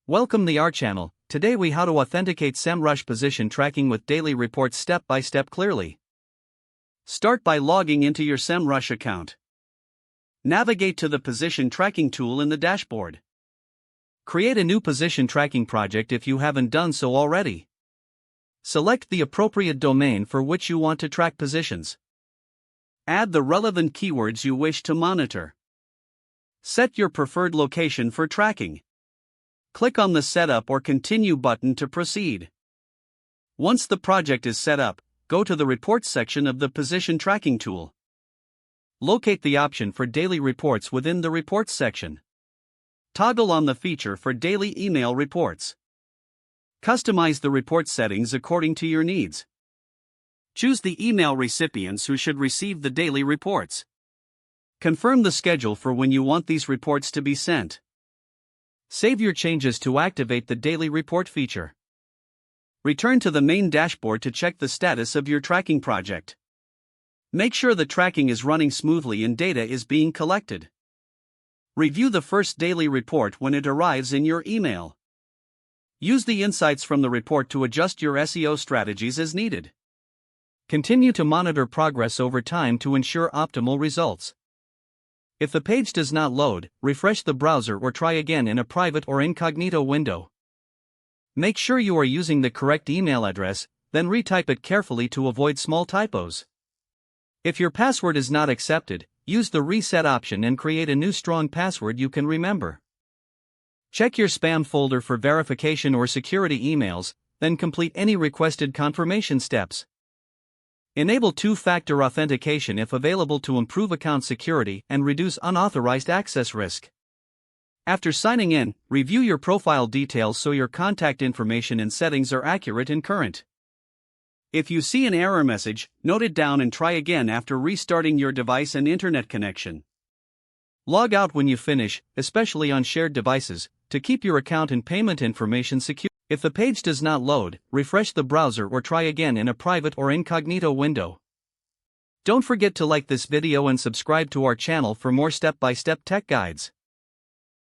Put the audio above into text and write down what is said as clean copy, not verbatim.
Welcome to our channel. Today we how to authenticate Semrush position tracking with daily reports step by step clearly. Start by logging into your Semrush account. Navigate to the position tracking tool in the dashboard. Create a new position tracking project if you haven't done so already. Select the appropriate domain for which you want to track positions. Add the relevant keywords you wish to monitor. Set your preferred location for tracking. Click on the Setup or Continue button to proceed. Once the project is set up, go to the Reports section of the Position Tracking tool. Locate the option for Daily Reports within the Reports section. Toggle on the feature for Daily Email Reports. Customize the report settings according to your needs. Choose the email recipients who should receive the daily reports. Confirm the schedule for when you want these reports to be sent. Save your changes to activate the daily report feature. Return to the main dashboard to check the status of your tracking project. Make sure the tracking is running smoothly and data is being collected. Review the first daily report when it arrives in your email. Use the insights from the report to adjust your SEO strategies as needed. Continue to monitor progress over time to ensure optimal results. If the page does not load, refresh the browser or try again in a private or incognito window. Make sure you are using the correct email address, then retype it carefully to avoid small typos. If your password is not accepted, use the reset option and create a new strong password you can remember. Check your spam folder for verification or security emails, then complete any requested confirmation steps. Enable two-factor authentication if available to improve account security and reduce unauthorized access risk. After signing in, review your profile details so your contact information and settings are accurate and current. If you see an error message, note it down and try again after restarting your device and internet connection. Log out when you finish, especially on shared devices, to keep your account and payment information secure. If the page does not load, refresh the browser or try again in a private or incognito window. Don't forget to like this video and subscribe to our channel for more step-by-step tech guides.